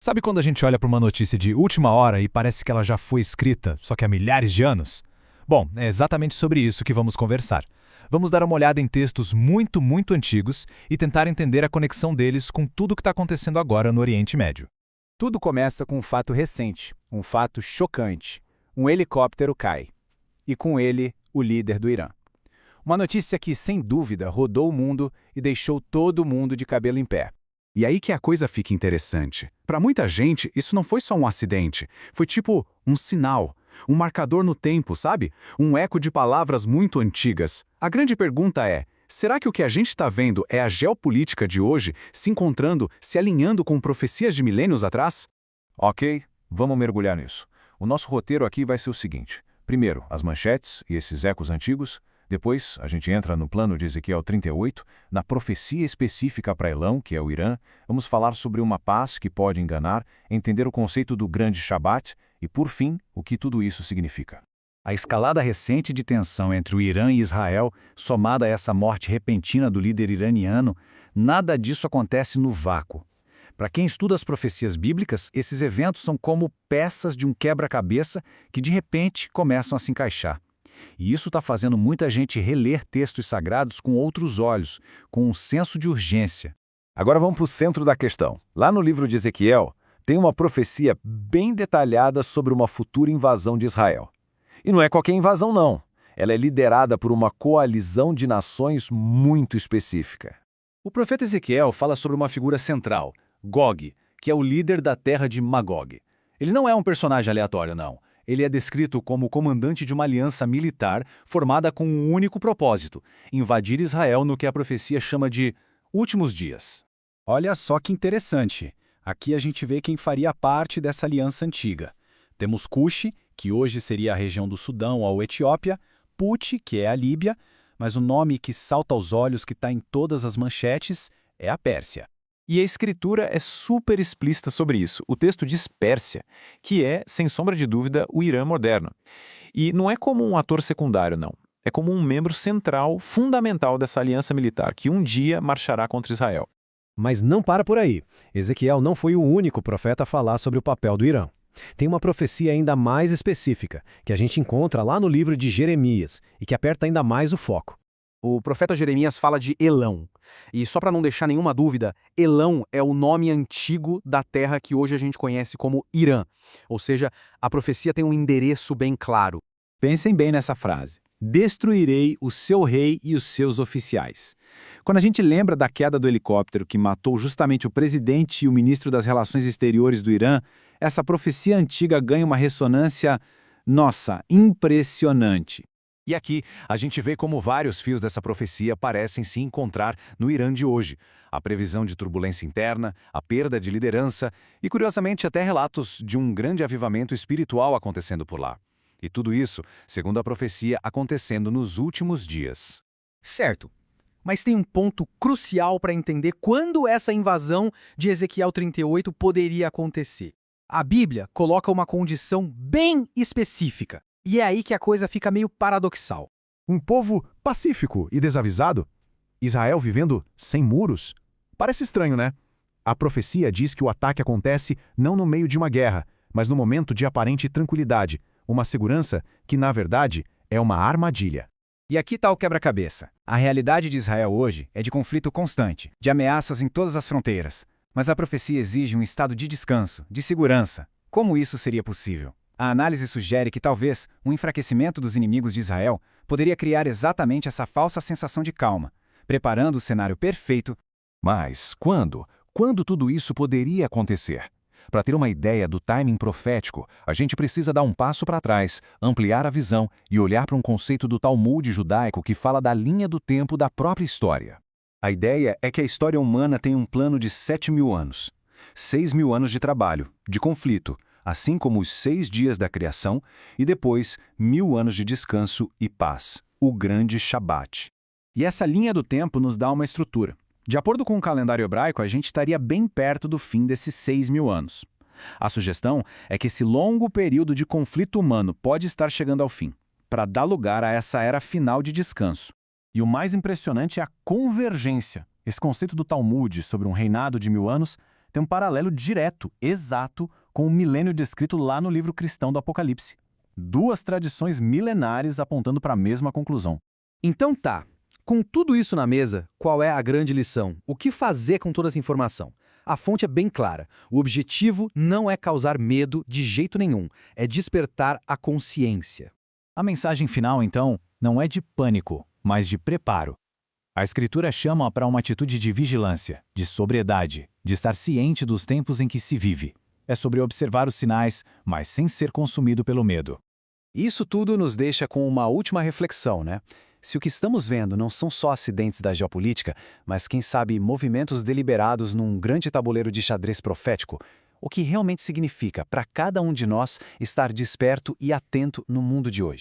Sabe quando a gente olha para uma notícia de última hora e parece que ela já foi escrita, só que há milhares de anos? Bom, é exatamente sobre isso que vamos conversar. Vamos dar uma olhada em textos muito antigos e tentar entender a conexão deles com tudo o que está acontecendo agora no Oriente Médio. Tudo começa com um fato recente, um fato chocante. Um helicóptero cai. E com ele, o líder do Irã. Uma notícia que, sem dúvida, rodou o mundo e deixou todo mundo de cabelo em pé. E aí que a coisa fica interessante. Para muita gente, isso não foi só um acidente. Foi tipo um sinal, um marcador no tempo, sabe? Um eco de palavras muito antigas. A grande pergunta é, será que o que a gente está vendo é a geopolítica de hoje se encontrando, se alinhando com profecias de milênios atrás? Ok, vamos mergulhar nisso. O nosso roteiro aqui vai ser o seguinte. Primeiro, as manchetes e esses ecos antigos. Depois, a gente entra no plano de Ezequiel 38, na profecia específica para Elão, que é o Irã. Vamos falar sobre uma paz que pode enganar, entender o conceito do grande Shabat e, por fim, o que tudo isso significa. A escalada recente de tensão entre o Irã e Israel, somada a essa morte repentina do líder iraniano, nada disso acontece no vácuo. Para quem estuda as profecias bíblicas, esses eventos são como peças de um quebra-cabeça que de repente começam a se encaixar. E isso está fazendo muita gente reler textos sagrados com outros olhos, com um senso de urgência. Agora vamos para o centro da questão. Lá no livro de Ezequiel, tem uma profecia bem detalhada sobre uma futura invasão de Israel. E não é qualquer invasão, não. Ela é liderada por uma coalizão de nações muito específica. O profeta Ezequiel fala sobre uma figura central, Gog, que é o líder da terra de Magog. Ele não é um personagem aleatório, não. Ele é descrito como o comandante de uma aliança militar formada com um único propósito: invadir Israel no que a profecia chama de últimos dias. Olha só que interessante. Aqui a gente vê quem faria parte dessa aliança antiga. Temos Cuxi, que hoje seria a região do Sudão ou Etiópia, Put, que é a Líbia, mas o nome que salta aos olhos, que está em todas as manchetes, é a Pérsia. E a escritura é super explícita sobre isso. O texto diz Pérsia, que é, sem sombra de dúvida, o Irã moderno. E não é como um ator secundário, não. É como um membro central, fundamental dessa aliança militar, que um dia marchará contra Israel. Mas não para por aí. Ezequiel não foi o único profeta a falar sobre o papel do Irã. Tem uma profecia ainda mais específica, que a gente encontra lá no livro de Jeremias, e que aperta ainda mais o foco. O profeta Jeremias fala de Elão. E só para não deixar nenhuma dúvida, Elão é o nome antigo da terra que hoje a gente conhece como Irã. Ou seja, a profecia tem um endereço bem claro. Pensem bem nessa frase. Destruirei o seu rei e os seus oficiais. Quando a gente lembra da queda do helicóptero que matou justamente o presidente e o ministro das Relações Exteriores do Irã, essa profecia antiga ganha uma ressonância, nossa, impressionante. E aqui, a gente vê como vários fios dessa profecia parecem se encontrar no Irã de hoje. A previsão de turbulência interna, a perda de liderança e, curiosamente, até relatos de um grande avivamento espiritual acontecendo por lá. E tudo isso, segundo a profecia, acontecendo nos últimos dias. Certo. Mas tem um ponto crucial para entender quando essa invasão de Ezequiel 38 poderia acontecer. A Bíblia coloca uma condição bem específica. E é aí que a coisa fica meio paradoxal. Um povo pacífico e desavisado? Israel vivendo sem muros? Parece estranho, né? A profecia diz que o ataque acontece não no meio de uma guerra, mas no momento de aparente tranquilidade, uma segurança que, na verdade, é uma armadilha. E aqui está o quebra-cabeça. A realidade de Israel hoje é de conflito constante, de ameaças em todas as fronteiras. Mas a profecia exige um estado de descanso, de segurança. Como isso seria possível? A análise sugere que talvez um enfraquecimento dos inimigos de Israel poderia criar exatamente essa falsa sensação de calma, preparando o cenário perfeito. Mas quando? Quando tudo isso poderia acontecer? Para ter uma ideia do timing profético, a gente precisa dar um passo para trás, ampliar a visão e olhar para um conceito do Talmud judaico que fala da linha do tempo da própria história. A ideia é que a história humana tem um plano de 7.000 anos. 6.000 anos de trabalho, de conflito, assim como os 6 dias da criação, e depois 1.000 anos de descanso e paz, o grande Shabat. E essa linha do tempo nos dá uma estrutura. De acordo com o calendário hebraico, a gente estaria bem perto do fim desses 6.000 anos. A sugestão é que esse longo período de conflito humano pode estar chegando ao fim, para dar lugar a essa era final de descanso. E o mais impressionante é a convergência. Esse conceito do Talmud sobre um reinado de 1.000 anos tem um paralelo direto, exato, com o milênio descrito lá no livro cristão do Apocalipse. Duas tradições milenares apontando para a mesma conclusão. Então tá. Com tudo isso na mesa, qual é a grande lição? O que fazer com toda essa informação? A fonte é bem clara. O objetivo não é causar medo de jeito nenhum, é despertar a consciência. A mensagem final, então, não é de pânico, mas de preparo. A Escritura chama para uma atitude de vigilância, de sobriedade, de estar ciente dos tempos em que se vive. É sobre observar os sinais, mas sem ser consumido pelo medo. Isso tudo nos deixa com uma última reflexão, né? Se o que estamos vendo não são só acidentes da geopolítica, mas quem sabe movimentos deliberados num grande tabuleiro de xadrez profético, o que realmente significa para cada um de nós estar desperto e atento no mundo de hoje?